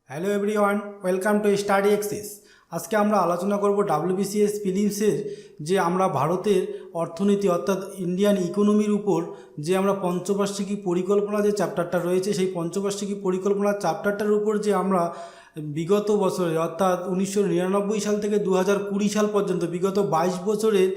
Hello everyone, welcome to Study Access. আজকে আমরা আলোচনা করব WBCS ফিলিমসের যে আমরা ভারতের অর্থনীতি অর্থাৎ ইন্ডিয়ান ইকোনমির উপর যে আমরা পঞ্চবার্ষিকী পরিকল্পনা যে চ্যাপ্টারটা রয়েছে সেই পঞ্চবার্ষিকী পরিকল্পনার চ্যাপ্টারটার উপর যে আমরা বিগত বছরে অর্থাৎ 1999 সাল থেকে 2020 সাল পর্যন্ত বিগত 22 বছরের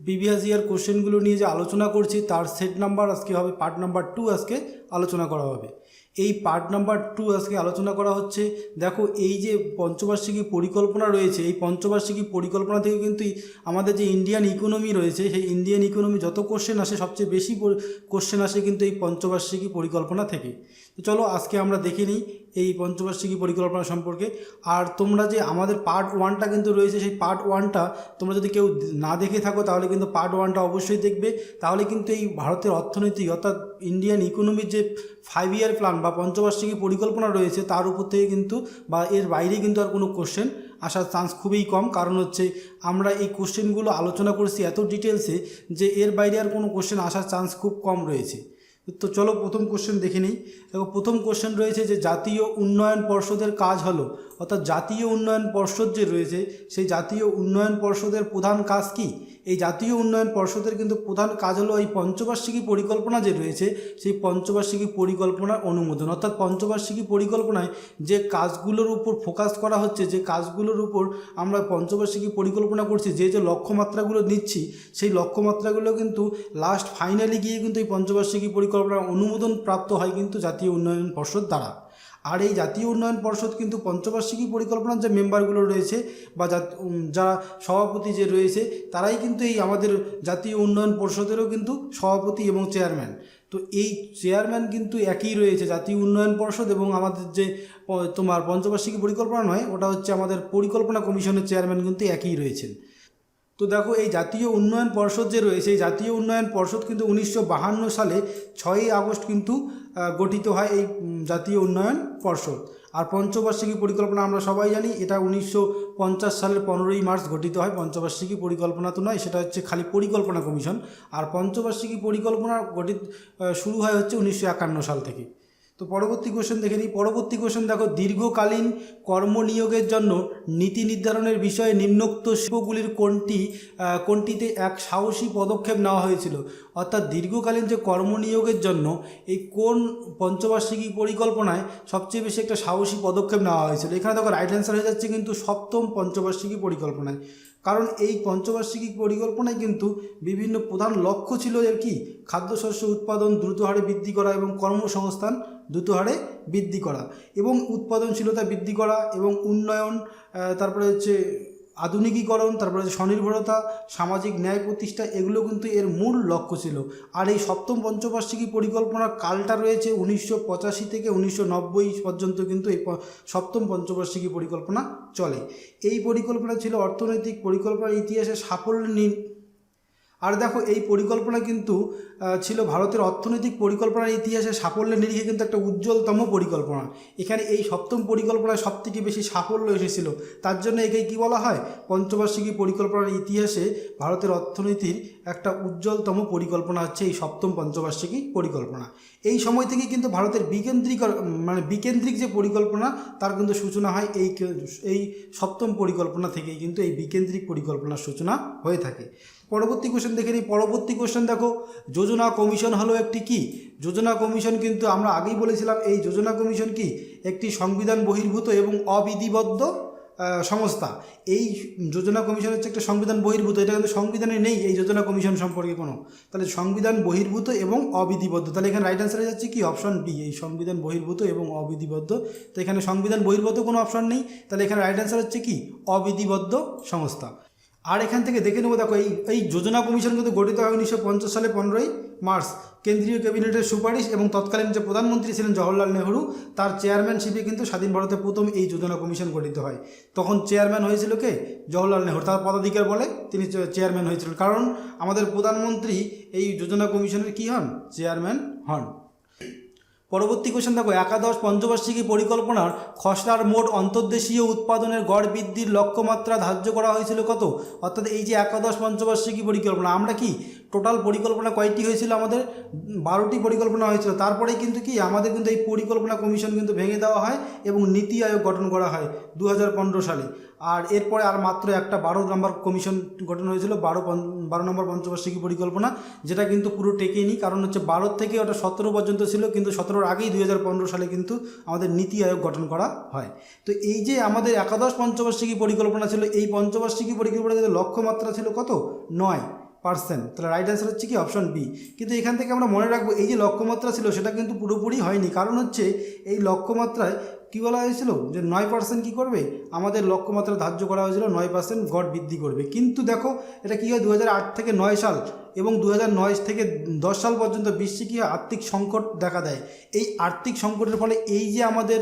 প্রিভিয়াস ইয়ার কোশ্চেনগুলো নিয়ে যে আলোচনা করছি তার সেট নাম্বার আজকে হবে পার্ট নাম্বার 2 আজকে আলোচনা করা হবে। এই পার্ট নাম্বার 2 আজকে আলোচনা করা হচ্ছে। দেখো, এই যে পঞ্চবার্ষিকী পরিকল্পনা রয়েছে এই পঞ্চবার্ষিকী পরিকল্পনা থেকে কিন্তু আমাদের যে ইন্ডিয়ান ইকোনমি রয়েছে সেই ইন্ডিয়ান ইকোনমি যত কোশ্চেন আসে সবচেয়ে বেশি কোশ্চেন আসে কিন্তু এই পঞ্চবার্ষিকী পরিকল্পনা থেকে। তো চলো আজকে আমরা দেখে নিই এই পঞ্চবার্ষিকী পরিকল্পনা সম্পর্কে। আর তোমরা যে আমাদের পার্ট 1টা কিন্তু রয়েছে সেই পার্ট 1টা তোমরা যদি কেউ না দেখে থাকো তাহলে কিন্তু পার্ট 1টা অবশ্যই দেখবে। তাহলে কিন্তু এই ভারতের অর্থনীতি অর্থাৎ ইন্ডিয়ান ইকোনমির যে 5 ইয়ার প্ল্যান বা পঞ্চবার্ষিকী পরিকল্পনা রয়েছে তার উপর থেকে কিন্তু বা এর বাইরে কিন্তু আর কোনো কোশ্চেন আসার চান্স খুবই কম। কারণ হচ্ছে আমরা এই কোশ্চেনগুলো আলোচনা করছি এত ডিটেলসে যে এর বাইরে আর কোনো কোশ্চেন আসার চান্স খুব কম রয়েছে। তো চলো প্রথম কোশ্চেন দেখে নিই। দেখো, প্রথম কোশ্চেন রয়েছে যে জাতীয় উন্নয়ন পর্ষদের কাজ হলো, অর্থাৎ জাতীয় উন্নয়ন পর্ষদ যে রয়েছে সেই জাতীয় উন্নয়ন পর্ষদের প্রধান কাজ কি? এই জাতীয় উন্নয়ন পর্ষদের কিন্তু প্রধান কাজ হলো এই পঞ্চবার্ষিকী পরিকল্পনা যে রয়েছে সেই পঞ্চবার্ষিকী পরিকল্পনার অনুমোদন। অর্থাৎ পঞ্চবার্ষিকী পরিকল্পনায় যে কাজগুলোর উপর ফোকাস করা হচ্ছে, যে কাজগুলোর উপর আমরা পঞ্চবার্ষিকী পরিকল্পনা করছি, যে যে লক্ষ্যমাত্রাগুলো নিচ্ছি সেই লক্ষ্যমাত্রাগুলো কিন্তু লাস্ট ফাইনালি গিয়ে কিন্তু এই পঞ্চবার্ষিকী পরিকল্পনার অনুমোদন প্রাপ্ত হয় কিন্তু জাতীয় উন্নয়ন পর্ষদ দ্বারা। আর এই জাতীয় উন্নয়ন পর্ষদ কিন্তু পঞ্চবার্ষিকী পরিকল্পনার যে মেম্বারগুলো রয়েছে বা যারা সভাপতি যে রয়েছে তারাই কিন্তু এই আমাদের জাতীয় উন্নয়ন পর্ষদেরও কিন্তু সভাপতি এবং চেয়ারম্যান। তো এই চেয়ারম্যান কিন্তু একই রয়েছে, জাতীয় উন্নয়ন পর্ষদ এবং আমাদের যে তোমার পঞ্চবার্ষিকী পরিকল্পনা নয় ওটা হচ্ছে আমাদের পরিকল্পনা কমিশনের চেয়ারম্যান কিন্তু একই রয়েছেন। তো দেখো, এই জাতীয় উন্নয়ন পর্ষদ যে রয়েছে এই জাতীয় উন্নয়ন পর্ষদ কিন্তু 1952 সালে 6ই আগস্ট কিন্তু গঠিত হয় এই জাতীয় উন্নয়ন পর্ষদ। আর পঞ্চবার্ষিকী পরিকল্পনা আমরা সবাই জানি এটা 1950 সালের 15ই মার্চ গঠিত হয়। পঞ্চবার্ষিকী পরিকল্পনা তো নয়, সেটা হচ্ছে খালি পরিকল্পনা কমিশন। আর পঞ্চবার্ষিকী পরিকল্পনা শুরু হয় হচ্ছে 1951 সাল থেকে। তো পরবর্তী কোশ্চেন দেখে নিই। পরবর্তী কোশ্চেন দেখো, দীর্ঘকালীন কর্মনিয়োগের জন্য নীতি নির্ধারণের বিষয়ে নিম্নোক্ত শিল্পগুলির কোনটিতে এক সাহসী পদক্ষেপ নেওয়া হয়েছিল? অর্থাৎ দীর্ঘকালীন যে কর্মনিয়োগের জন্য এই কোন পঞ্চবার্ষিকী পরিকল্পনায় সবচেয়ে বেশি একটা সাহসী পদক্ষেপ নেওয়া হয়েছিল? এখানে দেখো রাইট অ্যান্সার হয়ে যাচ্ছে কিন্তু সপ্তম পঞ্চবার্ষিকী পরিকল্পনায়। কারণ এই পঞ্চবার্ষিকী পরিকল্পনায় কিন্তু বিভিন্ন প্রধান লক্ষ্য ছিল এর কি, খাদ্যশস্য উৎপাদন দ্রুত হারে বৃদ্ধি করা এবং কর্মসংস্থান দ্রুত হারে বৃদ্ধি করা এবং উৎপাদনশীলতা বৃদ্ধি করা এবং উন্নয়ন, তারপরে হচ্ছে আধুনিকীকরণ, তারপরে হচ্ছে স্বনির্ভরতা, সামাজিক ন্যায় প্রতিষ্ঠা, এগুলো কিন্তু এর মূল লক্ষ্য ছিল। আর এই সপ্তম পঞ্চবার্ষিকী পরিকল্পনার কালটা রয়েছে 1985 থেকে 1990 পর্যন্ত কিন্তু এই সপ্তম পঞ্চবার্ষিকী পরিকল্পনা চলে। এই পরিকল্পনা ছিল অর্থনৈতিক পরিকল্পনার ইতিহাসে সাফল্য। আর দেখো, এই পরিকল্পনা কিন্তু ছিল ভারতের অর্থনৈতিক পরিকল্পনার ইতিহাসে সাফল্যের নিরিখে কিন্তু একটা উজ্জ্বলতম পরিকল্পনা। এখানে এই সপ্তম পরিকল্পনায় সবথেকে বেশি সাফল্য এসেছিল, তার জন্য একে কী বলা হয়, পঞ্চবার্ষিকী পরিকল্পনার ইতিহাসে ভারতের অর্থনীতির একটা উজ্জ্বলতম পরিকল্পনা হচ্ছে এই সপ্তম পঞ্চবার্ষিকী পরিকল্পনা। এই সময় থেকে কিন্তু ভারতের বিকেন্দ্রিক যে পরিকল্পনা তার কিন্তু সূচনা হয় এই সপ্তম পরিকল্পনা থেকেই কিন্তু এই বিকেন্দ্রিক পরিকল্পনার সূচনা হয়ে থাকে। পরবর্তী কোশ্চেন দেখে নিই। পরবর্তী কোশ্চেন দেখো, যোজনা কমিশন হলো একটি কি? যোজনা কমিশন কিন্তু আমরা আগেই বলেছিলাম এই যোজনা কমিশন কি একটি সংবিধান বহির্ভূত এবং অবিধিবদ্ধ সংস্থা। এই যোজনা কমিশন হচ্ছে একটা সংবিধান বহির্ভূত, এটা কিন্তু সংবিধানে নেই এই যোজনা কমিশন সম্পর্কে কোনো। তাহলে সংবিধান বহির্ভূত এবং অবিধিবদ্ধ, তাহলে এখানে রাইট অ্যান্সার হয়ে যাচ্ছে কি অপশন বি, এই সংবিধান বহির্ভূত এবং অবিধিবদ্ধ। তো এখানে সংবিধান বহির্ভূত কোনো অপশন নেই, তাহলে এখানে রাইট অ্যান্সার হচ্ছে কি অবিধিবদ্ধ সংস্থা। আর এখান থেকে দেখে নেবো, দেখো এই যোজনা কমিশন কিন্তু গঠিত হয় 1950 সালে 15ই মার্চ। কেন্দ্রীয় ক্যাবিনেটের সুপারিশ এবং তৎকালীন যে প্রধানমন্ত্রী ছিলেন জওহরলাল নেহরু তার চেয়ারম্যানশিপে কিন্তু স্বাধীন ভারতে প্রথম এই যোজনা কমিশন গঠিত হয়। তখন চেয়ারম্যান হয়েছিল কে? জওহরলাল নেহরু, তার পদাধিকার বলে তিনি চেয়ারম্যান হয়েছিলেন, কারণ আমাদের প্রধানমন্ত্রী এই যোজনা কমিশনের কী হন? চেয়ারম্যান হন। পরবর্তী কোশ্চেন দেখো, একাদশ পঞ্চবার্ষিকী পরিকল্পনার খসড়ার মোট অন্তর্দেশীয় উৎপাদনের গড় বৃদ্ধির লক্ষ্যমাত্রা ধার্য করা হয়েছিল কত? অর্থাৎ এই যে একাদশ পঞ্চবার্ষিকী পরিকল্পনা আমরা কি টোটাল পরিকল্পনা কয়টি হয়েছিল আমাদের 12টি পরিকল্পনা হয়েছিল। তারপরেই কিন্তু কি আমাদের কিন্তু এই পরিকল্পনা কমিশন কিন্তু ভেঙে দেওয়া হয় এবং নীতি আয়োগ গঠন করা হয় 2015 সালে। আর এরপরে আর মাত্র একটা 12 নম্বর কমিশন গঠন হয়েছিল, 12 নম্বর পঞ্চবার্ষিকী পরিকল্পনা, যেটা কিন্তু পুরো টেকেনি। কারণ হচ্ছে 12 থেকে ওটা 17 পর্যন্ত ছিল, কিন্তু 17-র আগেই 2015 সালে কিন্তু আমাদের নীতি আয়োগ গঠন করা হয়। তো এই যে আমাদের একাদশ পঞ্চবার্ষিকী পরিকল্পনা ছিল, এই পঞ্চবার্ষিকী পরিকল্পনা কিন্তু লক্ষ্যমাত্রা ছিল কত? 9%। তাহলে রাইট অ্যান্সার হচ্ছে কি অপশন বি। কিন্তু এখান থেকে আমরা মনে রাখবো এই যে লক্ষ্যমাত্রা ছিল সেটা কিন্তু পুরোপুরি হয়নি। কারণ হচ্ছে এই লক্ষ্যমাত্রায় কী বলা হয়েছিল যে 9% কী করবে, আমাদের লক্ষ্যমাত্রা ধার্য করা হয়েছিল 9% গড় বৃদ্ধি করবে। কিন্তু দেখো এটা কী হয়, 2008 থেকে 9 সাল এবং 2009 থেকে 10 সাল পর্যন্ত বিশ্বে কী হয়, আর্থিক সংকট দেখা দেয়। এই আর্থিক সংকটের ফলে এই যে আমাদের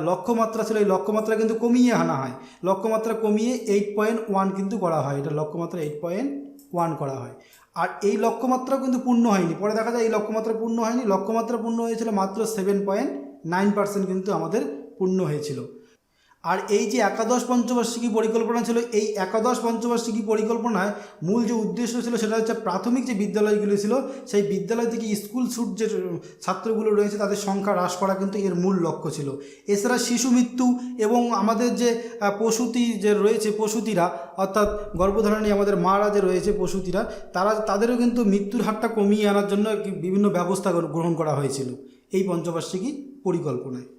লক্ষ্যমাত্রা ছিল, এই লক্ষ্যমাত্রা কিন্তু কমিয়ে আনা হয়। লক্ষ্যমাত্রা কমিয়ে 8.1 কিন্তু করা হয়, এটা লক্ষ্যমাত্রা 8.1 করা হয়। আর এই লক্ষ্যমাত্রাও কিন্তু পূর্ণ হয়নি। পরে দেখা যায় এই লক্ষ্যমাত্রা পূর্ণ হয়নি, লক্ষ্যমাত্রা পূর্ণ হয়েছিল মাত্র 7.9% কিন্তু আমাদের পূর্ণ হয়েছিল। আর এই যে একাদশ পঞ্চবার্ষিকী পরিকল্পনা ছিল, এই একাদশ পঞ্চবার্ষিকী পরিকল্পনায় মূল যে উদ্দেশ্য ছিল সেটা হচ্ছে প্রাথমিক যে বিদ্যালয়গুলি ছিল সেই বিদ্যালয় থেকে স্কুল ছুট যে ছাত্রগুলো রয়েছে তাদের সংখ্যা হ্রাস করা কিন্তু এর মূল লক্ষ্য ছিল। এছাড়া শিশু মৃত্যু এবং আমাদের যে প্রসূতি যে রয়েছে, প্রসূতিরা অর্থাৎ গর্ভধারণী আমাদের মারা যে রয়েছে প্রসূতিরা, তাদেরও কিন্তু মৃত্যুর হারটা কমিয়ে আনার জন্য বিভিন্ন ব্যবস্থা গ্রহণ করা হয়েছিল এই পঞ্চবার্ষিকী পরিকল্পনায়।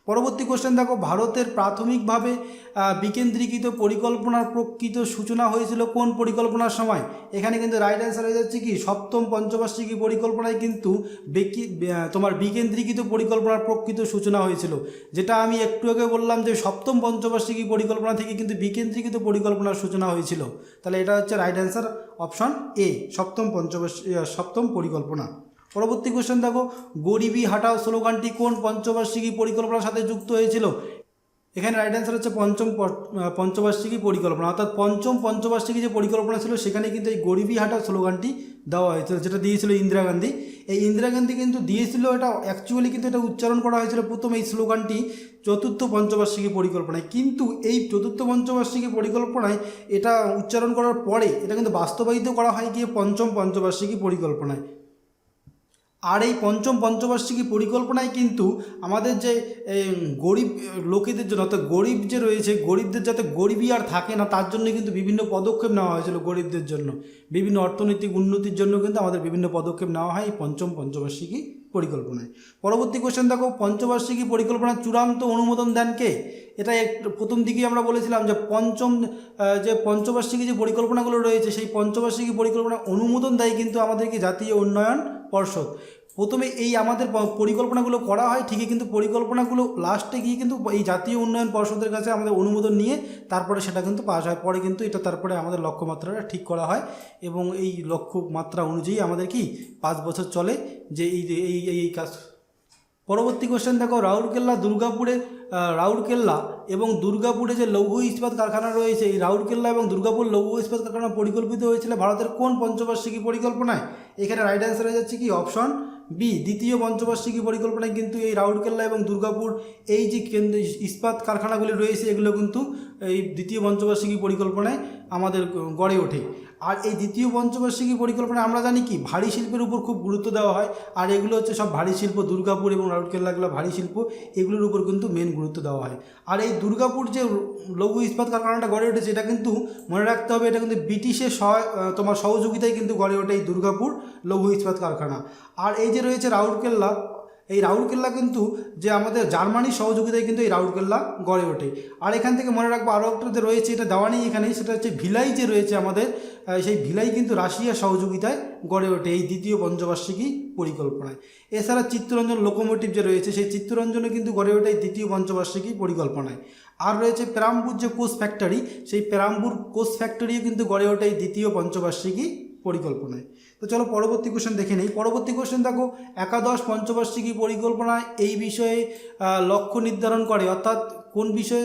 পরবর্তী কোশ্চেন দেখো, ভারতের প্রাথমিকভাবে বিকেন্দ্রীকৃত পরিকল্পনার প্রকৃত সূচনা হয়েছিল কোন পরিকল্পনার সময়? এখানে কিন্তু রাইট অ্যান্সার হয়ে যাচ্ছে কি সপ্তম পঞ্চবার্ষিকী পরিকল্পনায় কিন্তু তোমার বিকেন্দ্রীকৃত পরিকল্পনার প্রকৃত সূচনা হয়েছিল। যেটা আমি একটু আগে বললাম যে সপ্তম পঞ্চবার্ষিকী পরিকল্পনা থেকে কিন্তু বিকেন্দ্রীকৃত পরিকল্পনার সূচনা হয়েছিল। তাহলে এটা হচ্ছে রাইট অ্যান্সার অপশন এ, সপ্তম পরিকল্পনা। পরবর্তী কোশ্চেন দেখো, গরিবি হাটাও স্লোগানটি কোন পঞ্চবার্ষিকী পরিকল্পনার সাথে যুক্ত হয়েছিল? এখানে রাইট অ্যান্সার হচ্ছে পঞ্চবার্ষিকী পরিকল্পনা, অর্থাৎ পঞ্চম পঞ্চবার্ষিকী যে পরিকল্পনা ছিল সেখানে কিন্তু এই গরিবি হাটাও স্লোগানটি দেওয়া হয়েছিল, যেটা দিয়েছিল ইন্দিরা গান্ধী। এই ইন্দিরা গান্ধী কিন্তু দিয়েছিল, এটা অ্যাকচুয়ালি কিন্তু এটা উচ্চারণ করা হয়েছিল প্রথম এই স্লোগানটি চতুর্থ পঞ্চবার্ষিকী পরিকল্পনায়। কিন্তু এই চতুর্থ পঞ্চবার্ষিকী পরিকল্পনায় এটা উচ্চারণ করার পরে এটা কিন্তু বাস্তবায়িত করা হয় গিয়ে পঞ্চম পঞ্চবার্ষিকী পরিকল্পনায়। আর এই পঞ্চম পঞ্চবার্ষিকী পরিকল্পনায় কিন্তু আমাদের যে গরিব লোকেদের জন্য, অর্থাৎ গরিব যে রয়েছে, গরিবদের যাতে গরিবই আর থাকে না তার জন্য কিন্তু বিভিন্ন পদক্ষেপ নেওয়া হয়েছিল। গরিবদের জন্য বিভিন্ন অর্থনৈতিক উন্নতির জন্য কিন্তু আমাদের বিভিন্ন পদক্ষেপ নেওয়া হয় এই পঞ্চম পঞ্চবার্ষিকী পরিকল্পনায়। পরবর্তী কোশ্চেন দেখো, পঞ্চবার্ষিকী পরিকল্পনার চূড়ান্ত অনুমোদন দেন কে? এটা প্রথম দিকেই আমরা বলেছিলাম যে পঞ্চবার্ষিকী যে পরিকল্পনাগুলো রয়েছে সেই পঞ্চবার্ষিকী পরিকল্পনা অনুমোদন দেয় কিন্তু আমাদেরকে জাতীয় উন্নয়ন পর্ষদ। প্রথমে এই আমাদের পরিকল্পনাগুলো করা হয় ঠিকই, কিন্তু পরিকল্পনাগুলো লাস্টে গিয়ে কিন্তু এই জাতীয় উন্নয়ন পর্ষদের কাছে আমাদের অনুমোদন নিয়ে তারপরে সেটা কিন্তু পাস হয়। পরে কিন্তু এটা তারপরে আমাদের লক্ষ্যমাত্রাটা ঠিক করা হয় এবং এই লক্ষ্যমাত্রা অনুযায়ী আমাদের কি 5 বছর চলে যে এই কাজ। পরবর্তী কোশ্চেন দেখো, রাউরকেল্লা এবং দুর্গাপুরে যে লৌহ ইস্পাত কারখানা রয়েছে, এই রাউরকেল্লা এবং দুর্গাপুর লৌহ ইস্পাত কারখানা পরিকল্পিত হয়েছিল ভারতের কোন পঞ্চবার্ষিকী পরিকল্পনায়? এখানে রাইট অ্যান্সার হয়ে যাচ্ছে কি অপশন বি, দ্বিতীয় পঞ্চবার্ষিকী পরিকল্পনায় কিন্তু এই রাউরকেল্লা এবং দুর্গাপুর এই যে কেন্দ্র ইস্পাত কারখানাগুলি রয়েছে এগুলো কিন্তু এই দ্বিতীয় পঞ্চবার্ষিকী পরিকল্পনায় আমাদের গড়ে ওঠে। আর এই দ্বিতীয় পঞ্চবার্ষিকী পরিকল্পনায় আমরা জানি কি ভারী শিল্পের উপর খুব গুরুত্ব দেওয়া হয়। আর এগুলো হচ্ছে সব ভারী শিল্প, দুর্গাপুর এবং রাউরকেল্লাগুলো ভারী শিল্প, এগুলোর উপর কিন্তু মেন গুরুত্ব দেওয়া হয়। আর এই দুর্গাপুর যে লৌহ ইস্পাত কারখানাটা গড়ে উঠেছে এটা কিন্তু মনে রাখতে হবে, এটা কিন্তু ব্রিটিশের তোমার সহযোগিতায় কিন্তু গড়ে ওঠে এই দুর্গাপুর লৌহ ইস্পাত কারখানা। আর এই যে রয়েছে রাউরকেল্লা, এই রাউরকেল্লা কিন্তু যে আমাদের জার্মানির সহযোগিতায় কিন্তু এই রাউরকেল্লা গড়ে ওঠে। আর এখান থেকে মনে রাখবো আরও একটা যে রয়েছে, এটা দেওয়া নেই এখানে, সেটা হচ্ছে ভিলাই যে রয়েছে আমাদের, সেই ভিলাই কিন্তু রাশিয়ার সহযোগিতায় গড়ে ওঠে এই দ্বিতীয় পঞ্চবার্ষিকী পরিকল্পনায়। এছাড়া চিত্তরঞ্জন লোকোমোটিভ যে রয়েছে সেই চিত্তরঞ্জনে কিন্তু গড়ে ওঠে এই দ্বিতীয় পঞ্চবার্ষিকী পরিকল্পনায়। আর রয়েছে পেরাম্বুর যে কোচ ফ্যাক্টরি, সেই পেরাম্বুর কোচ ফ্যাক্টরিও কিন্তু গড়ে ওঠে এই দ্বিতীয় পঞ্চবার্ষিকী পরিকল্পনায়। তো চলো পরবর্তী কোশ্চেন দেখে নেই। পরবর্তী কোশ্চেন দেখো, একাদশ পঞ্চবার্ষিকী পরিকল্পনায় এই বিষয়ে লক্ষ্য নির্ধারণ করে, অর্থাৎ কোন বিষয়ে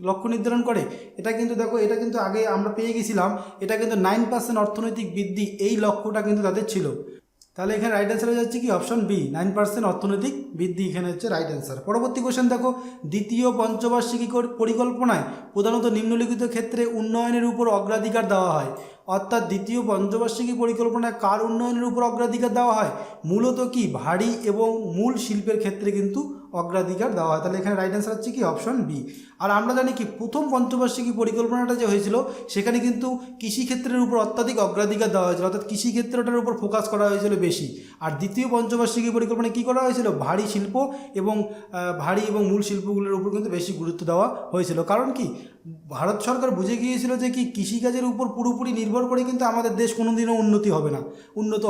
লক্ষ্য নির্ধারণ করে? এটা কিন্তু দেখো, এটা কিন্তু আগে আমরা পেয়ে গেছিলাম, এটা কিন্তু 9% অর্থনৈতিক বৃদ্ধি এই লক্ষ্যটা কিন্তু তাদের ছিল। তাহলে এখানে রাইট অ্যান্সার হয়ে যাচ্ছে কি অপশন বি, 9% অর্থনৈতিক বৃদ্ধি এখানে হচ্ছে রাইট অ্যান্সার। পরবর্তী কোশ্চেন দেখো, দ্বিতীয় পঞ্চবার্ষিকী পরিকল্পনায় প্রধানত নিম্নলিখিত ক্ষেত্রে উন্নয়নের উপর অগ্রাধিকার দেওয়া হয়। অর্থাৎ দ্বিতীয় পঞ্চবার্ষিকী পরিকল্পনায় কার উন্নয়নের উপর অগ্রাধিকার দেওয়া হয়? মূলত কি ভারী এবং মূল শিল্পের ক্ষেত্রে কিন্তু অগ্রাধিকার দেওয়া হয়। তাহলে এখানে রাইট অ্যান্সার হচ্ছে কি অপশন বি। আর আমরা জানি কি প্রথম পঞ্চবার্ষিকী পরিকল্পনাটা যে হয়েছিল সেখানে কিন্তু কৃষিক্ষেত্রের উপর অত্যাধিক অগ্রাধিকার দেওয়া হয়েছিল, অর্থাৎ কৃষিক্ষেত্রটার উপর ফোকাস করা হয়েছিল বেশি। আর দ্বিতীয় পঞ্চবার্ষিকী পরিকল্পনায় কী করা হয়েছিল? ভারী শিল্প এবং মূল শিল্পগুলোর উপর কিন্তু বেশি গুরুত্ব দেওয়া হয়েছিল। কারণ কি ভারত সরকার বুঝে গিয়েছিল যে কি কৃষিকাজের উপর পুরোপুরি নির্ভর করে কিন্তু আমাদের দেশ কোনোদিনও উন্নত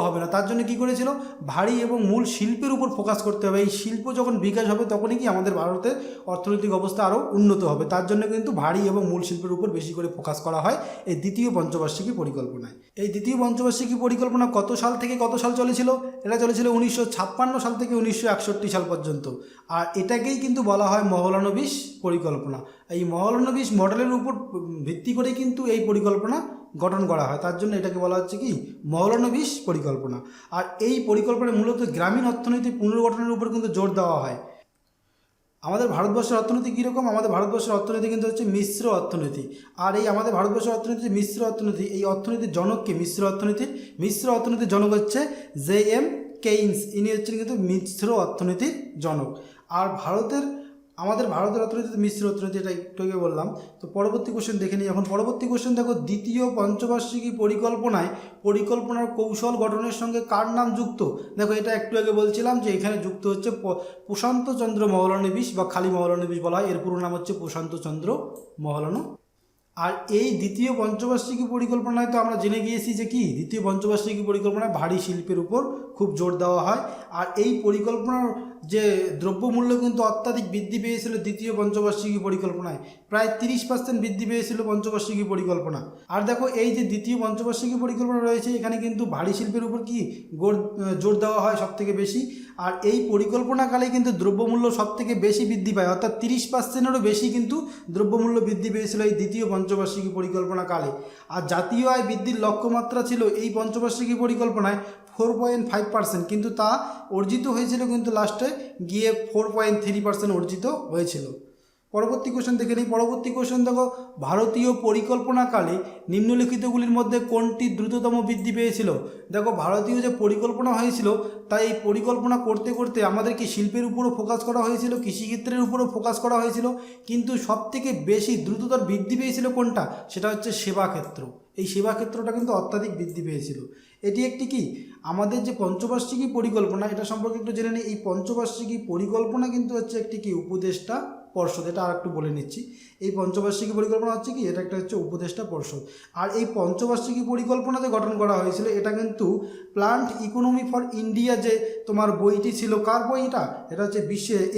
হবে না। তার জন্য কি করেছিল? ভারী এবং মূল শিল্পের উপর ফোকাস করতে হবে। এই শিল্প যখন বিকাশ হবে তখনই কি আমাদের ভারতের অর্থনৈতিক অবস্থা আরও উন্নত হবে। তার জন্য কিন্তু ভারী এবং মূল শিল্পের উপর বেশি করে ফোকাস করা হয় এই দ্বিতীয় পঞ্চবার্ষিকী পরিকল্পনায়। এই দ্বিতীয় পঞ্চবার্ষিকী পরিকল্পনা কত সাল থেকে কত সাল চলেছিল? এটা চলেছিল 1956 সাল থেকে 1961 সাল পর্যন্ত। আর এটাকেই কিন্তু বলা হয় মহলানবিশ পরিকল্পনা। এই মহলানবিশ মডেলের উপর ভিত্তি করে কিন্তু এই পরিকল্পনা গঠন করা হয়, তার জন্য এটাকে বলা হচ্ছে কি মহলানবিশ পরিকল্পনা। আর এই পরিকল্পনায় মূলত গ্রামীণ অর্থনীতি পুনর্গঠনের উপর কিন্তু জোর দেওয়া হয়। আমাদের ভারতবর্ষের অর্থনীতি কীরকম? আমাদের ভারতবর্ষের অর্থনীতি কিন্তু হচ্ছে মিশ্র অর্থনীতি। আর এই আমাদের ভারতবর্ষের অর্থনীতি মিশ্র অর্থনীতি, এই অর্থনীতির জনককে মিশ্র অর্থনীতির জনক হচ্ছে জে.এম. কেইন্স। ইনি হচ্ছেন কিন্তু মিশ্র অর্থনীতির জনক। আর আমাদের ভারতের অর্থনীতি মিশ্র অর্থনীতি, এটা একটু আগে বললাম। তো পরবর্তী কোশ্চেন দেখে নিই। এখন পরবর্তী কোশ্চেন দেখো, দ্বিতীয় পঞ্চবার্ষিকী পরিকল্পনার কৌশল গঠনের সঙ্গে কার নাম যুক্ত? দেখো এটা একটু আগে বলছিলাম যে এখানে যুক্ত হচ্ছে প্রশান্তচন্দ্র মহলানবিশ বা খালি মহলানবিশ বলা হয়, এর পুরো নাম হচ্ছে প্রশান্তচন্দ্র মহলানো। আর এই দ্বিতীয় পঞ্চবার্ষিকী পরিকল্পনায় তো আমরা জেনে গিয়েছি যে কি দ্বিতীয় পঞ্চবার্ষিকী পরিকল্পনায় ভারী শিল্পের উপর খুব জোর দেওয়া হয়। আর এই পরিকল্পনার যে দ্রব্যমূল্য কিন্তু অত্যাধিক বৃদ্ধি পেয়েছিল দ্বিতীয় পঞ্চবার্ষিকী পরিকল্পনায়, প্রায় 30% বৃদ্ধি পেয়েছিল পঞ্চবার্ষিকী পরিকল্পনা। আর দেখো এই যে দ্বিতীয় পঞ্চবার্ষিকী পরিকল্পনা রয়েছে এখানে কিন্তু ভারী শিল্পের উপর কি জোর দেওয়া হয় সবথেকে বেশি। আর এই পরিকল্পনাকালে কিন্তু দ্রব্যমূল্য সবথেকে বেশি বৃদ্ধি পায়, অর্থাৎ 30%-এরও বেশি কিন্তু দ্রব্যমূল্য বৃদ্ধি পেয়েছিল এই দ্বিতীয় পঞ্চবার্ষিকী পরিকল্পনাকালে। আর জাতীয় আয় বৃদ্ধির লক্ষ্যমাত্রা ছিল এই পঞ্চবার্ষিকী পরিকল্পনায় 4.5%, কিন্তু তা অর্জিত হয়েছিল কিন্তু লাস্টে গিয়ে 4.3% অর্জিত হয়েছিল। পরবর্তী কোশ্চেন দেখে নিই। পরবর্তী কোশ্চেন দেখো, ভারতীয় পরিকল্পনাকালে নিম্নলিখিতগুলির মধ্যে কোনটি দ্রুততম বৃদ্ধি পেয়েছিল? দেখো ভারতীয় যে পরিকল্পনা হয়েছিল তাই এই পরিকল্পনা করতে করতে আমাদের কি শিল্পের উপরও ফোকাস করা হয়েছিল, কৃষিক্ষেত্রের উপরও ফোকাস করা হয়েছিল, কিন্তু সবথেকে বেশি দ্রুততর বৃদ্ধি পেয়েছিল কোনটা? সেটা হচ্ছে সেবা ক্ষেত্র। এই সেবা ক্ষেত্রটা কিন্তু অত্যাধিক বৃদ্ধি পেয়েছিল। এটি একটি কি আমাদের যে পঞ্চবার্ষিকী পরিকল্পনা, এটা সম্পর্কে একটু জেনে নিই। এই পঞ্চবার্ষিকী পরিকল্পনা কিন্তু হচ্ছে একটি কি উপদেষ্টা পর্ষদ, এটা আর একটু বলে নিচ্ছি। এই পঞ্চবার্ষিকী পরিকল্পনা হচ্ছে কি এটা একটা হচ্ছে উপদেষ্টা পর্ষদ। আর এই পঞ্চবার্ষিকী পরিকল্পনা যে গঠন করা হয়েছিল এটা কিন্তু প্ল্যান্ট ইকোনমি ফর ইন্ডিয়া যে তোমার বইটি ছিল, কার বই এটা হচ্ছে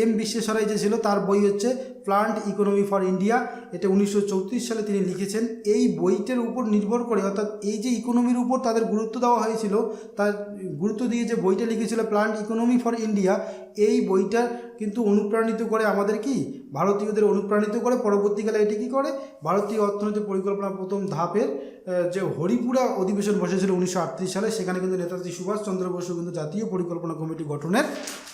এম বিশ্বেশ্বরাই যে ছিল তার বই হচ্ছে প্ল্যান্ট ইকোনমি ফর ইন্ডিয়া। এটা 1934 সালে তিনি লিখেছেন। এই বইটার উপর নির্ভর করে, অর্থাৎ এই যে ইকোনমির উপর তাদের গুরুত্ব দেওয়া হয়েছিল, তার গুরুত্ব দিয়ে যে বইটা লিখেছিল প্ল্যান্ট ইকোনমি ফর ইন্ডিয়া, এই বইটা কিন্তু অনুপ্রাণিত করে আমাদের কি ভারতীয়দের অনুপ্রাণিত করে। পরবর্তীকালে এটি কী করে ভারতীয় অর্থনৈতিক পরিকল্পনা প্রথম ধাপের যে হরিপুরা অধিবেশন বসেছিল 1938 সালে, সেখানে কিন্তু নেতাজি সুভাষচন্দ্র বসু কিন্তু জাতীয় পরিকল্পনা কমিটি গঠনের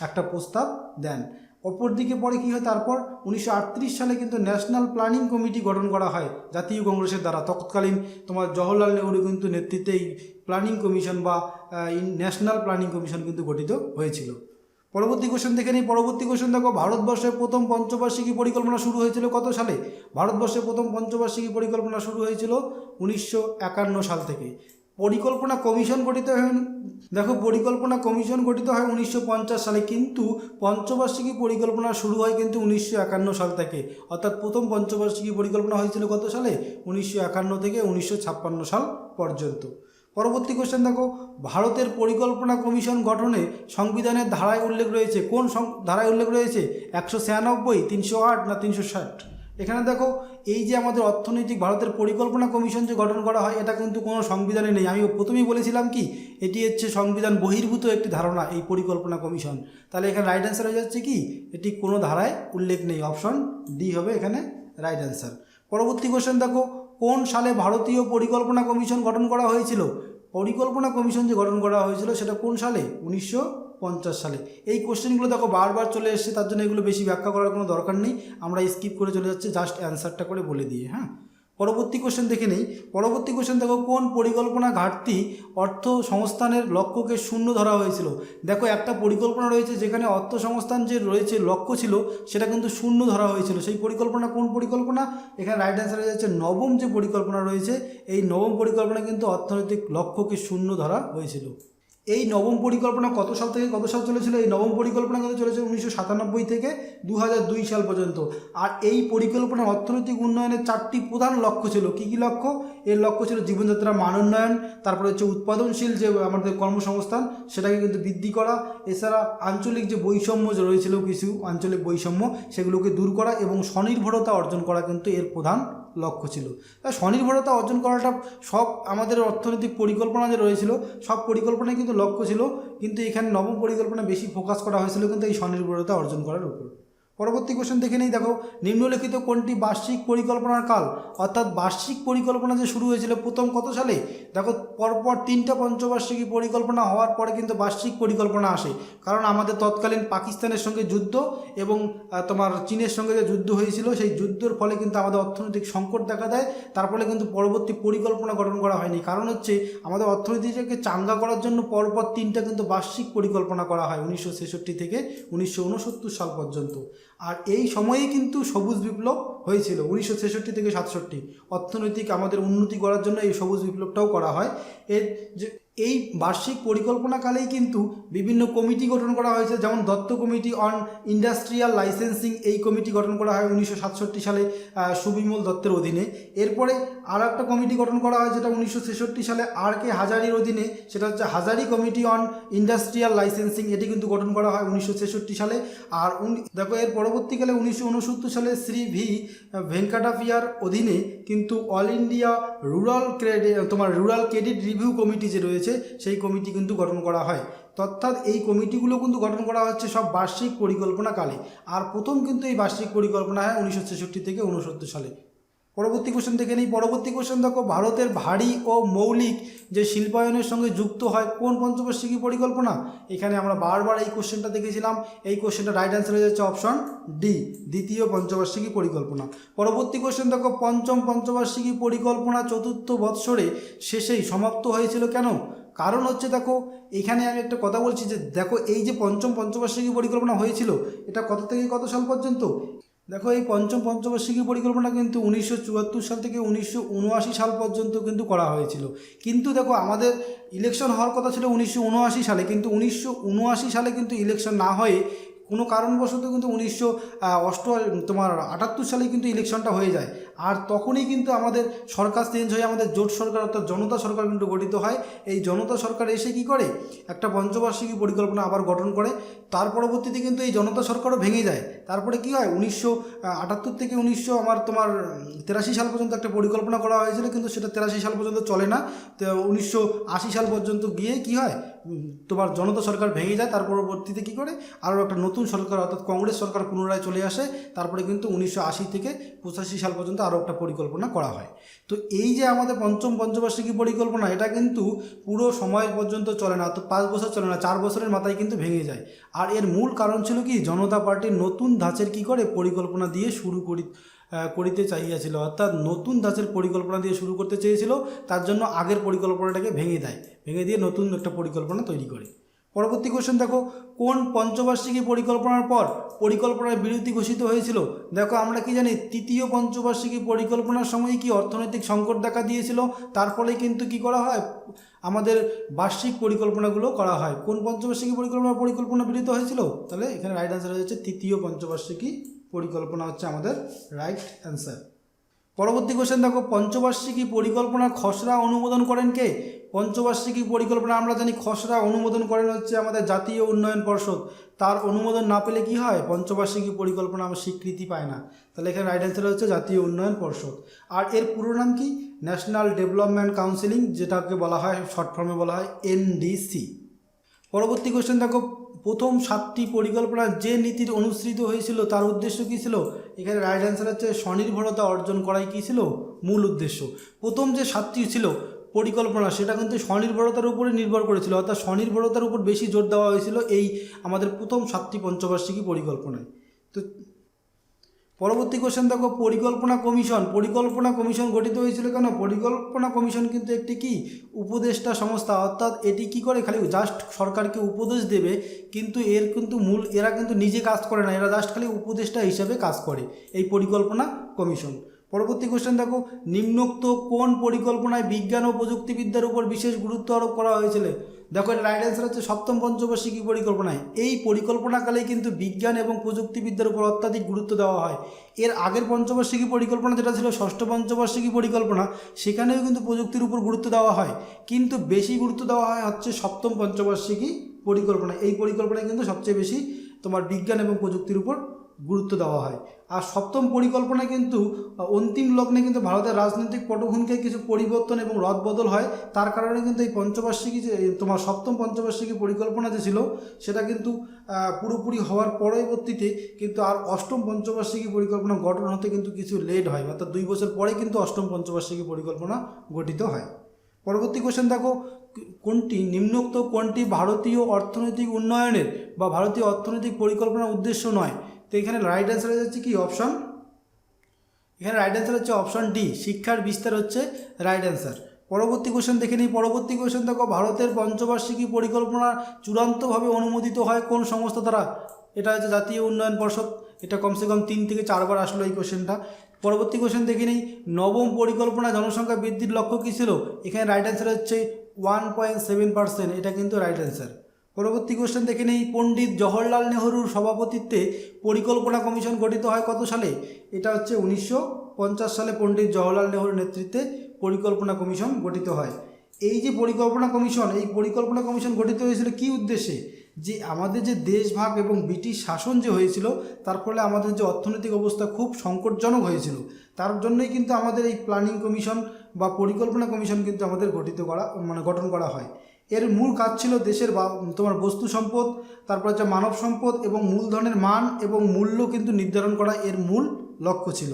একটা প্রস্তাব দেন। অপরদিকে পরে কী হয়, তারপর 1938 সালে কিন্তু ন্যাশনাল প্ল্যানিং কমিটি গঠন করা হয় জাতীয় কংগ্রেসের দ্বারা। তৎকালীন তোমার জওহরলাল নেহরু কিন্তু নেতৃত্বে এই প্ল্যানিং কমিশন বা ন্যাশনাল প্ল্যানিং কমিশন কিন্তু গঠিত হয়েছিল। পরবর্তী কোশ্চেন দেখে নিই। পরবর্তী কোশ্চেন দেখো, ভারতবর্ষের প্রথম পঞ্চবার্ষিকী পরিকল্পনা শুরু হয়েছিল কত সালে? ভারতবর্ষের প্রথম পঞ্চবার্ষিকী পরিকল্পনা শুরু হয়েছিল 1951 সাল থেকে। পরিকল্পনা কমিশন গঠিত হয়, দেখো পরিকল্পনা কমিশন গঠিত হয় 1950 সালে, কিন্তু পঞ্চবার্ষিকী পরিকল্পনা শুরু হয় কিন্তু 1951 সাল থেকে। অর্থাৎ প্রথম পঞ্চবার্ষিকী পরিকল্পনা হয়েছিল কত সালে? 1951 থেকে 1956 সাল পর্যন্ত। পরবর্তী কোশ্চেন দেখো, ভারতের পরিকল্পনা কমিশন গঠনে সংবিধানের ধারায় উল্লেখ রয়েছে, কোন ধারায় উল্লেখ রয়েছে? 196, 308 না 360? এখানে দেখো এই যে আমাদের অর্থনৈতিক ভারতের পরিকল্পনা কমিশন যে গঠন করা হয় এটা কিন্তু কোনো সংবিধানে নেই। আমি প্রথমেই বলেছিলাম কি এটি হচ্ছে সংবিধান বহির্ভূত একটি ধারণা এই পরিকল্পনা কমিশন। তাহলে এখানে রাইট অ্যান্সার হয়ে যাচ্ছে কি এটি কোনো ধারায় উল্লেখ নেই, অপশন ডি হবে এখানে রাইট অ্যান্সার। পরবর্তী কোশ্চেন দেখো, কোন সালে ভারতীয় পরিকল্পনা কমিশন গঠন করা হয়েছিল? পরিকল্পনা কমিশন যে গঠন করা হয়েছিল সেটা কোন সালে? 1950 সালে। এই কোশ্চেনগুলো দেখো বারবার চলে এসছে, তার জন্য এগুলো বেশি ব্যাখ্যা করার কোনো দরকার নেই, আমরা স্কিপ করে চলে যাচ্ছি জাস্ট অ্যান্সারটা করে বলে দিয়ে। হ্যাঁ, পরবর্তী কোশ্চেন দেখে নেই। পরবর্তী কোশ্চেন দেখো, কোন পরিকল্পনা ঘাটতি অর্থ সংস্থানের লক্ষ্যকে শূন্য ধরা হয়েছিল? দেখো একটা পরিকল্পনা রয়েছে যেখানে অর্থ সংস্থান যে রয়েছে লক্ষ্য ছিল সেটা কিন্তু শূন্য ধরা হয়েছিল। সেই পরিকল্পনা কোন পরিকল্পনা? এখানে রাইট অ্যান্সার হয়ে যাচ্ছে নবম যে পরিকল্পনা রয়েছে, এই নবম পরিকল্পনা কিন্তু অর্থনৈতিক লক্ষ্যকে শূন্য ধরা হয়েছিল। এই নবম পরিকল্পনা কত সাল থেকে কত সাল চলেছিল? এই নবম পরিকল্পনা কিন্তু চলেছে 1997 থেকে 2002 সাল পর্যন্ত। আর এই পরিকল্পনার অর্থনৈতিক উন্নয়নের 4টি প্রধান লক্ষ্য ছিল। কী কী লক্ষ্য? এর লক্ষ্য ছিল জীবনযাত্রার মান উন্নয়ন, তারপরে হচ্ছে উৎপাদনশীল যে আমাদের কর্মসংস্থান সেটাকে কিন্তু বৃদ্ধি করা, এছাড়া আঞ্চলিক যে বৈষম্য যে রয়েছিল, কিছু আঞ্চলিক বৈষম্য সেগুলোকে দূর করা এবং স্বনির্ভরতা অর্জন করা কিন্তু এর প্রধান লক্ষ্য ছিল। তাই স্বনির্ভরতা অর্জন করাটা সব আমাদের অর্থনৈতিক পরিকল্পনা যে রয়েছিল সব পরিকল্পনায় কিন্তু লক্ষ্য ছিল, কিন্তু এখানে নবম পরিকল্পনা বেশি ফোকাস করা হয়েছিল কিন্তু এই স্বনির্ভরতা অর্জন করার উপর। পরবর্তী কোশ্চেন দেখে নেই। দেখো, নিম্নলিখিত কোনটি বার্ষিক পরিকল্পনার কাল? অর্থাৎ বার্ষিক পরিকল্পনা যে শুরু হয়েছিল প্রথম কত সালে? দেখো, পরপর 3টা পঞ্চবার্ষিকী পরিকল্পনা হওয়ার পরে কিন্তু বার্ষিক পরিকল্পনা আসে, কারণ আমাদের তৎকালীন পাকিস্তানের সঙ্গে যুদ্ধ এবং তোমার চীনের সঙ্গে যে যুদ্ধ হয়েছিল সেই যুদ্ধের ফলে কিন্তু আমাদের অর্থনৈতিক সংকট দেখা দেয়। তার ফলে কিন্তু পরবর্তী পরিকল্পনা গঠন করা হয়নি, কারণ হচ্ছে আমাদের অর্থনীতিটাকে চাঙ্গা করার জন্য পরপর 3টা কিন্তু বার্ষিক পরিকল্পনা করা হয় 1966 থেকে 1969 সাল পর্যন্ত। আর এই সময়েই কিন্তু সবুজ বিপ্লব হয়েছিল 1966 থেকে 67। অর্থনৈতিক আমাদের উন্নতি করার জন্য এই সবুজ বিপ্লবটাও করা হয়। এর যে এই বার্ষিক পরিকল্পনাকালেই কিন্তু বিভিন্ন কমিটি গঠন করা হয়েছে, যেমন Dutta committee on industrial licensing, এই কমিটি গঠন করা হয় 1967 সালে সুবিমল দত্তের অধীনে। এরপরে আর একটা কমিটি গঠন করা হয় যেটা 1966 সালে R.K. হাজারির অধীনে, সেটা হচ্ছে হাজারি কমিটি অন ইন্ডাস্ট্রিয়াল লাইসেন্সিং, এটি কিন্তু গঠন করা হয় 1966 সালে। আর দেখো, এর পরবর্তীকালে 1969 সালে শ্রী ভি ভেঙ্কাটাফিয়ার অধীনে কিন্তু all India rural credit review committee যে রয়েছে সেই কমিটি কিন্তু গঠন করা হয়। অর্থাৎ এই কমিটিগুলো কিন্তু গঠন করা হচ্ছে সব বার্ষিক পরিকল্পনাকালে। আর প্রথম কিন্তু এই বার্ষিক পরিকল্পনা হয় 1966 থেকে 69 সালে। পরবর্তী কোশ্চেন দেখে নিই। পরবর্তী কোশ্চেন দেখো, ভারতের ভারী ও মৌলিক যে শিল্পায়নের সঙ্গে যুক্ত হয় কোন পঞ্চবার্ষিকী পরিকল্পনা? এখানে আমরা বারবার এই কোশ্চেনটা দেখেছিলাম, এই কোশ্চেনটা রাইট অ্যান্সার হয়ে যাচ্ছে অপশন ডি, দ্বিতীয় পঞ্চবার্ষিকী পরিকল্পনা। পরবর্তী কোশ্চেন দেখো, পঞ্চম পঞ্চবার্ষিকী পরিকল্পনা চতুর্থ বৎসরে শেষেই সমাপ্ত হয়েছিল কেন? কারণ হচ্ছে দেখো, এখানে আমি একটা কথা বলছি যে দেখো, এই যে পঞ্চম পঞ্চবার্ষিকী পরিকল্পনা হয়েছিল এটা কত থেকে কত সাল পর্যন্ত? দেখো, এই পঞ্চম পঞ্চবার্ষিকী পরিকল্পনা কিন্তু 1974 সাল থেকে 1979 সাল পর্যন্ত কিন্তু করা হয়েছিল। কিন্তু দেখো, আমাদের ইলেকশন হওয়ার কথা ছিল 1979 সালে, কিন্তু 1979 সালে কিন্তু ইলেকশন না হয়ে কোনো কারণবশত কিন্তু 1978 সালে কিন্তু ইলেকশনটা হয়ে যায়। আর তখনই কিন্তু আমাদের সরকার চেঞ্জ হয়ে আমাদের জোট সরকার অর্থাৎ জনতা সরকার কিন্তু গঠিত হয়। এই জনতা সরকার এসে কি করে, একটা পঞ্চবার্ষিকী পরিকল্পনা আবার গঠন করে। তার পরবর্তীতে কিন্তু এই জনতা সরকারও ভেঙে যায়। তারপরে কি হয়, 1978 থেকে 1983 সাল পর্যন্ত একটা পরিকল্পনা করা হয়েছিল, কিন্তু সেটা 83 সাল পর্যন্ত চলে না। তো 1980 সাল পর্যন্ত গিয়ে কি হয়, তোমার জনতা সরকার ভেঙে যায়। তার পরবর্তীতে কী করে, আরও একটা নতুন সরকার অর্থাৎ কংগ্রেস সরকার পুনরায় চলে আসে। তারপরে কিন্তু 1980 থেকে 85 সাল পর্যন্ত আরও একটা পরিকল্পনা করা হয়। তো এই যে আমাদের পঞ্চম পঞ্চবার্ষিকী পরিকল্পনা, এটা কিন্তু পুরো সময় পর্যন্ত চলে না, তো 5 বছর চলে না, 4 বছরের মাথায় কিন্তু ভেঙে যায়। আর এর মূল কারণ ছিল কি, জনতা পার্টির নতুন ধাঁচের কি করে পরিকল্পনা দিয়ে শুরু করিতে চাইয়াছিল, অর্থাৎ নতুন ধাঁচের পরিকল্পনা দিয়ে শুরু করতে চেয়েছিল। তার জন্য আগের পরিকল্পনাটাকে ভেঙে দেয়, ভেঙে দিয়ে নতুন একটা পরিকল্পনা তৈরি করে। পরবর্তী কোশ্চেন দেখো, কোন পঞ্চবার্ষিকী পরিকল্পনার পর পরিকল্পনার বিরতি ঘোষিত হয়েছিল? দেখো, আমরা কি জানি, তৃতীয় পঞ্চবার্ষিকী পরিকল্পনার সময় কি অর্থনৈতিক সংকট দেখা দিয়েছিল। তার ফলে কিন্তু কি করা হয়, আমাদের বার্ষিক পরিকল্পনাগুলো করা হয়। কোন পঞ্চবার্ষিকী পরিকল্পনা বিরতি হয়েছিল? তাহলে এখানে রাইট অ্যান্সার হয়ে যাচ্ছে তৃতীয় পঞ্চবার্ষিকী পরিকল্পনা হচ্ছে আমাদের রাইট অ্যান্সার। পরবর্তী কোশ্চেন দেখো, পঞ্চবার্ষিকী পরিকল্পনার খসড়া অনুমোদন করেন কে? পঞ্চবার্ষিকী পরিকল্পনা আমরা জানি খসড়া অনুমোদন করেন হচ্ছে আমাদের জাতীয় উন্নয়ন পর্ষদ। তার অনুমোদন না পেলে কি হয়, পঞ্চবার্ষিকী পরিকল্পনা আমরা স্বীকৃতি পায় না। তাহলে এখানে রাইট অ্যান্সার হচ্ছে জাতীয় উন্নয়ন পর্ষদ। আর এর পুরো নাম কি, ন্যাশনাল ডেভেলপমেন্ট কাউন্সিলিং, যেটাকে বলা হয় শর্ট ফর্মে বলা হয় NDC। পরবর্তী কোশ্চেন দেখো, প্রথম 7টি পরিকল্পনা যে নীতির অনুসৃত হয়েছিল তার উদ্দেশ্য কী ছিল? এখানে রাইট অ্যান্সার হচ্ছে স্বনির্ভরতা অর্জন করাই কী ছিল মূল উদ্দেশ্য। প্রথম যে 7টি ছিল, পরিকল্পনা সেটা কিন্তু স্বনির্ভরতার উপরে নির্ভর করেছিল, অর্থাৎ স্বনির্ভরতার উপর বেশি জোর দেওয়া হয়েছিল এই আমাদের প্রথম 7টি পঞ্চবার্ষিকী পরিকল্পনায়। তো পরবর্তী কোশ্চেন দেখো, পরিকল্পনা কমিশন গঠিত হয়েছিল কেন? পরিকল্পনা কমিশন কিন্তু একটি কি উপদেষ্টা সংস্থা, অর্থাৎ এটি কি করে খালি জাস্ট সরকারকে উপদেশ দেবে, কিন্তু এরা কিন্তু নিজে কাজ করে না, এরা জাস্ট খালি উপদেষ্টা হিসাবে কাজ করে এই পরিকল্পনা কমিশন। পরবর্তী কোশ্চেন দেখো, নিম্নোক্ত কোন পরিকল্পনায় বিজ্ঞান ও প্রযুক্তিবিদ্যার উপর বিশেষ গুরুত্ব আরোপ করা হয়েছিল? দেখো এর রাইট অ্যান্সার হচ্ছে 7ম পঞ্চবার্ষিকী পরিকল্পনায়। এই পরিকল্পনাকালে কিন্তু বিজ্ঞান এবং প্রযুক্তিবিদ্যার উপর অত্যাধিক গুরুত্ব দেওয়া হয়। এর আগের পঞ্চবার্ষিকী পরিকল্পনা যেটা ছিল 6ষ্ঠ পঞ্চবার্ষিকী পরিকল্পনা, সেখানেও কিন্তু প্রযুক্তির উপর গুরুত্ব দেওয়া হয়, কিন্তু বেশি গুরুত্ব দেওয়া হয় হচ্ছে 7ম পঞ্চবার্ষিকী পরিকল্পনায়। এই পরিকল্পনায় কিন্তু সবচেয়ে বেশি তোমার বিজ্ঞান এবং প্রযুক্তির উপর গুরুত্ব দেওয়া হয়। আর 7ম পরিকল্পনায় কিন্তু অন্তিম লগ্নে কিন্তু ভারতের রাজনৈতিক পটভূমিকায় কিছু পরিবর্তন এবং রদবদল হয়, তার কারণে কিন্তু এই পঞ্চবার্ষিকী যে তোমার 7ম পঞ্চবার্ষিকী পরিকল্পনা যে ছিল সেটা কিন্তু পুরোপুরি হওয়ার পরবর্তীতে কিন্তু আর 8ম পঞ্চবার্ষিকী পরিকল্পনা গঠন হতে কিন্তু কিছু লেট হয়, অর্থাৎ 2 বছর পরে কিন্তু 8ম পঞ্চবার্ষিকী পরিকল্পনা গঠিত হয়। পরবর্তী কোশ্চেন দেখো, নিম্নোক্ত কোনটি ভারতীয় অর্থনৈতিক উন্নয়নের বা ভারতীয় অর্থনৈতিক পরিকল্পনার উদ্দেশ্য নয়? তো এখানে রাইট অ্যান্সার হচ্ছে কি রাইট অ্যান্সার হচ্ছে অপশন ডি, শিক্ষার বিস্তার হচ্ছে রাইট অ্যান্সার। পরবর্তী কোশ্চেন দেখে নিই। পরবর্তী কোশ্চেন দেখো, ভারতের পঞ্চবার্ষিকী পরিকল্পনা চূড়ান্তভাবে অনুমোদিত হয় কোন সংস্থা দ্বারা? এটা হচ্ছে জাতীয় উন্নয়ন পর্ষদ। এটা কমসে কম 3 থেকে 4 বার আসলো এই কোশ্চেনটা। পরবর্তী কোশ্চেন দেখে নিই, নবম পরিকল্পনা জনসংখ্যা বৃদ্ধির লক্ষ্য কী ছিল? এখানে রাইট অ্যান্সার হচ্ছে 1.7%, এটা কিন্তু রাইট অ্যান্সার। পরবর্তী কোশ্চেন দেখে নেই, পণ্ডিত জওহরলাল নেহরুর সভাপতিত্বে পরিকল্পনা কমিশন গঠিত হয় কত সালে? এটা হচ্ছে 1950 সালে পণ্ডিত জওহরলাল নেহরুর নেতৃত্বে পরিকল্পনা কমিশন গঠিত হয়। এই যে পরিকল্পনা কমিশন গঠিত হয়েছিল কী উদ্দেশ্যে? যে আমাদের যে দেশভাগ এবং ব্রিটিশ শাসন যে হয়েছিল, তার ফলে আমাদের যে অর্থনৈতিক অবস্থা খুব সংকটজনক হয়েছিল, তার জন্যই কিন্তু আমাদের এই প্ল্যানিং কমিশন বা পরিকল্পনা কমিশন কিন্তু আমাদের গঠন করা হয়। এর মূল কাজ ছিল দেশের তোমার বস্তু সম্পদ, তারপর হচ্ছে মানব সম্পদ এবং মূলধনের মান এবং মূল্য কিন্তু নির্ধারণ করা এর মূল লক্ষ্য ছিল।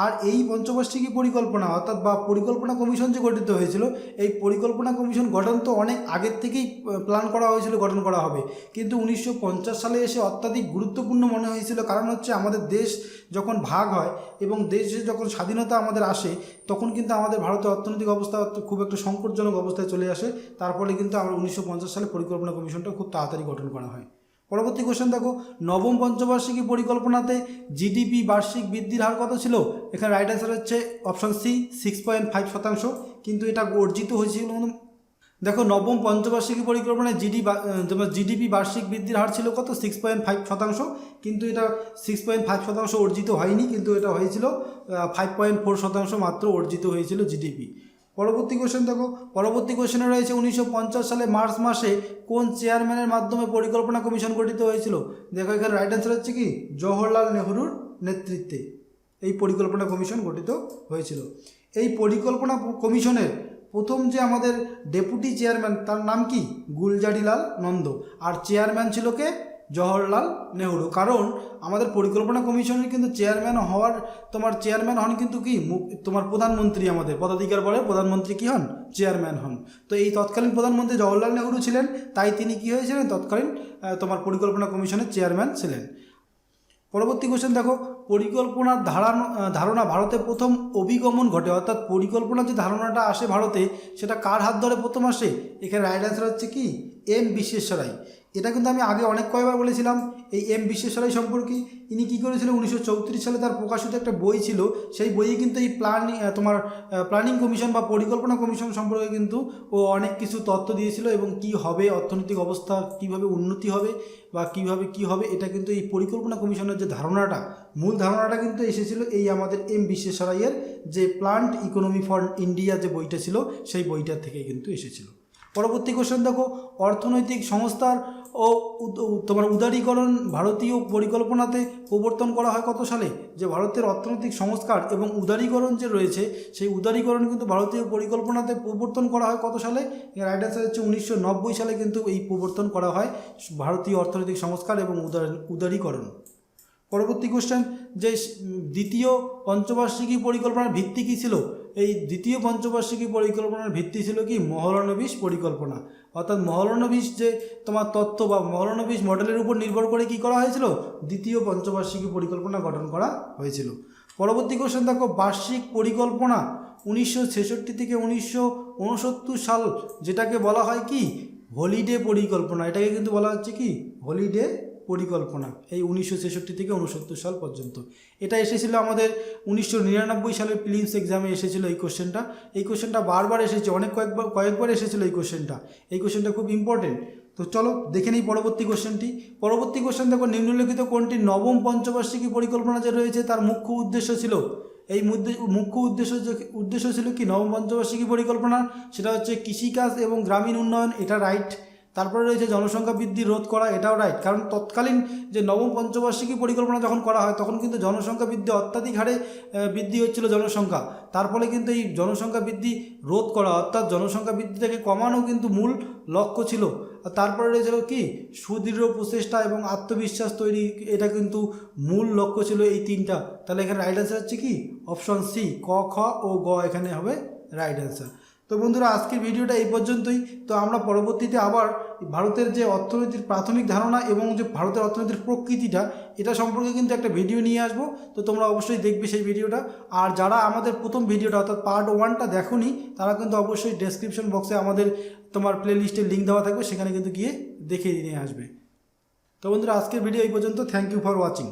আর এই পঞ্চবার্ষিকী পরিকল্পনা অর্থাৎ বা পরিকল্পনা কমিশন যে গঠিত হয়েছিল, এই পরিকল্পনা কমিশন গঠন তো অনেক আগের থেকেই প্ল্যান করা হয়েছিল গঠন করা হবে, কিন্তু 1950 সালে এসে অত্যাধিক গুরুত্বপূর্ণ মনে হয়েছিল। কারণ হচ্ছে আমাদের দেশ যখন ভাগ হয় এবং দেশে যখন স্বাধীনতা আমাদের আসে, তখন কিন্তু আমাদের ভারতের অর্থনৈতিক অবস্থা খুব একটা সংকটজনক অবস্থায় চলে আসে। তার ফলে কিন্তু আমরা 1950 সালে পরিকল্পনা কমিশনটা খুব তাড়াতাড়ি গঠন করা হয়। পরবর্তী কোশ্চেন দেখো, নবম পঞ্চবার্ষিকী পরিকল্পনাতে জিডিপি বার্ষিক বৃদ্ধির হার কত ছিল? এখানে রাইট অ্যান্সার হচ্ছে অপশন সি, 6.5%, কিন্তু এটা অর্জিত হয়েছিল। দেখো নবম পঞ্চবার্ষিকী পরিকল্পনায় জিডিপি বার্ষিক বৃদ্ধির হার ছিল কত? 6.5%, কিন্তু এটা 6.5% অর্জিত হয়নি, কিন্তু এটা হয়েছিল 5.4% মাত্র অর্জিত হয়েছিল জিডিপি। পরবর্তী কোশ্চেন দেখো, পরবর্তী কোশ্চেনে রয়েছে 1950 সালে মার্চ মাসে কোন চেয়ারম্যানের মাধ্যমে পরিকল্পনা কমিশন গঠিত হয়েছিল? দেখো এখানে রাইট অ্যান্সার হচ্ছে কি জওহরলাল নেহরুর নেতৃত্বে এই পরিকল্পনা কমিশন গঠিত হয়েছিল। এই পরিকল্পনা কমিশনের প্রথম যে আমাদের ডেপুটি চেয়ারম্যান, তার নাম কি? গুলজারিলাল নন্দ। আর চেয়ারম্যান ছিল কে? জওহরলাল নেহরু। কারণ আমাদের পরিকল্পনা কমিশনের কিন্তু চেয়ারম্যান হন কিন্তু কি তোমার প্রধানমন্ত্রী, আমাদের পদাধিকার বলে প্রধানমন্ত্রী কি হন? চেয়ারম্যান হন। তো এই তৎকালীন প্রধানমন্ত্রী জওহরলাল নেহরু ছিলেন, তাই তিনি কি হয়েছিলেন? তৎকালীন তোমার পরিকল্পনা কমিশনের চেয়ারম্যান ছিলেন। পরবর্তী কোশ্চেন দেখো, পরিকল্পনার ধারণা ভারতে প্রথম অভিগমন ঘটে, অর্থাৎ পরিকল্পনার যে ধারণাটা আসে ভারতে, সেটা কার হাত ধরে প্রথম আসে? এখানে রাইট অ্যান্সার হচ্ছে কি এম বিশ্বেশ্বরাই। এটা কিন্তু আমি আগে অনেক কয়েকবার বলেছিলাম এই এম বিশ্বেশ্বরাই সম্পর্কে। ইনি কী করেছিলেন? 1934 সালে তার প্রকাশিত একটা বই ছিল, সেই বইয়ে কিন্তু এই প্ল্যানিং কমিশন বা পরিকল্পনা কমিশন সম্পর্কে কিন্তু ও অনেক কিছু তথ্য দিয়েছিল, এবং কি হবে অর্থনৈতিক অবস্থা, কিভাবে উন্নতি হবে বা কিভাবে কি হবে, এটা কিন্তু এই পরিকল্পনা কমিশনের যে ধারণাটা, মূল ধারণাটা কিন্তু এসেছিল এই আমাদের এম বিশ্বেশ্বরাইয়ের যে প্ল্যান্ড ইকোনমি ফর ইন্ডিয়া যে বইটা ছিল, সেই বইটার থেকে কিন্তু এসেছিল। পরবর্তী কোশ্চেন দেখো, অর্থনৈতিক সংস্থার ও তোমার উদারীকরণ ভারতীয় পরিকল্পনাতে প্রবর্তন করা হয় কত সালে? যে ভারতের অর্থনৈতিক সংস্কার এবং উদারীকরণ যে রয়েছে, সেই উদারীকরণ কিন্তু ভারতীয় পরিকল্পনাতে প্রবর্তন করা হয় কত সালে? রাইট অ্যান্সার হচ্ছে 1990 সালে কিন্তু এই প্রবর্তন করা হয় ভারতীয় অর্থনৈতিক সংস্কার এবং উদারীকরণ। পরবর্তী কোশ্চেন, যে দ্বিতীয় পঞ্চবার্ষিকী পরিকল্পনার ভিত্তি কী ছিল? এই দ্বিতীয় পঞ্চবার্ষিকী পরিকল্পনার ভিত্তি ছিল কি? মহলানবিশ পরিকল্পনা। অর্থাৎ মহলানবিশ যে তোমার তত্ত্ব বা মহলানবিশ মডেলের উপর নির্ভর করে কি করা হয়েছিল? দ্বিতীয় পঞ্চবার্ষিকী পরিকল্পনা গঠন করা হয়েছিল। পরবর্তী কোশ্চেন দেখো, বার্ষিক পরিকল্পনা 1966 থেকে 1969 সাল, যেটাকে বলা হয় কি? হলিডে পরিকল্পনা। এটাকে কিন্তু বলা হচ্ছে কি? হলিডে পরিকল্পনা। এই 1966 থেকে 69 সাল পর্যন্ত এটা এসেছিল আমাদের 1999 সালের প্রিলিমস এক্সামে এসেছিল এই কোশ্চেনটা। এই কোশ্চেনটা বারবার এসেছে, কয়েকবার এসেছিল এই কোশ্চেনটা খুব ইম্পর্টেন্ট। তো চলো দেখে নিই পরবর্তী কোশ্চেনটি। পরবর্তী কোশ্চেন দেখো, নিম্নলিখিত কোনটি নবম পঞ্চবার্ষিকী পরিকল্পনা যে রয়েছে তার মুখ্য উদ্দেশ্য ছিল? এই মুখ্য উদ্দেশ্য ছিল কি নবম পঞ্চবার্ষিকী পরিকল্পনা? সেটা হচ্ছে কৃষিকাজ এবং গ্রামীণ উন্নয়ন, এটা রাইট। তারপরে রয়েছে জনসংখ্যা বৃদ্ধি রোধ করা, এটাও রাইট। কারণ তৎকালীন যে নবম পঞ্চবার্ষিকী পরিকল্পনা যখন করা হয় তখন কিন্তু জনসংখ্যা বৃদ্ধি অত্যাধিক হারে বৃদ্ধি হচ্ছিল জনসংখ্যা। তার ফলে কিন্তু এই জনসংখ্যা বৃদ্ধি রোধ করা অর্থাৎ জনসংখ্যা বৃদ্ধিটাকে কমানো কিন্তু মূল লক্ষ্য ছিল। আর তারপরে রয়েছিল কি? সুদৃঢ় প্রচেষ্টা এবং আত্মবিশ্বাস তৈরি, এটা কিন্তু মূল লক্ষ্য ছিল এই তিনটা। তাহলে এখানে রাইট অ্যান্সার হচ্ছে কি? অপশন সি, ক, খ ও গ এখানে হবে রাইট অ্যান্সার। তো বন্ধুরা, আজকের ভিডিওটা এই পর্যন্তই। তো আমরা পরবর্তীতে আবার ভারতের যে অর্থনীতির প্রাথমিক ধারণা এবং যে ভারতের অর্থনীতির প্রকৃতিটা, এটা সম্পর্কে কিন্তু একটা ভিডিও নিয়ে আসবো। তো তোমরা অবশ্যই দেখবে সেই ভিডিওটা। আর যারা আমাদের প্রথম ভিডিওটা অর্থাৎ পার্ট 1টা দেখোনি, তারা কিন্তু অবশ্যই ডেসক্রিপশন বক্সে আমাদের তোমার প্লে লিস্টের লিঙ্ক দেওয়া থাকবে, সেখানে কিন্তু গিয়ে দেখে নিয়ে আসবে। তো বন্ধুরা, আজকের ভিডিও এই পর্যন্ত। Thank you for watching.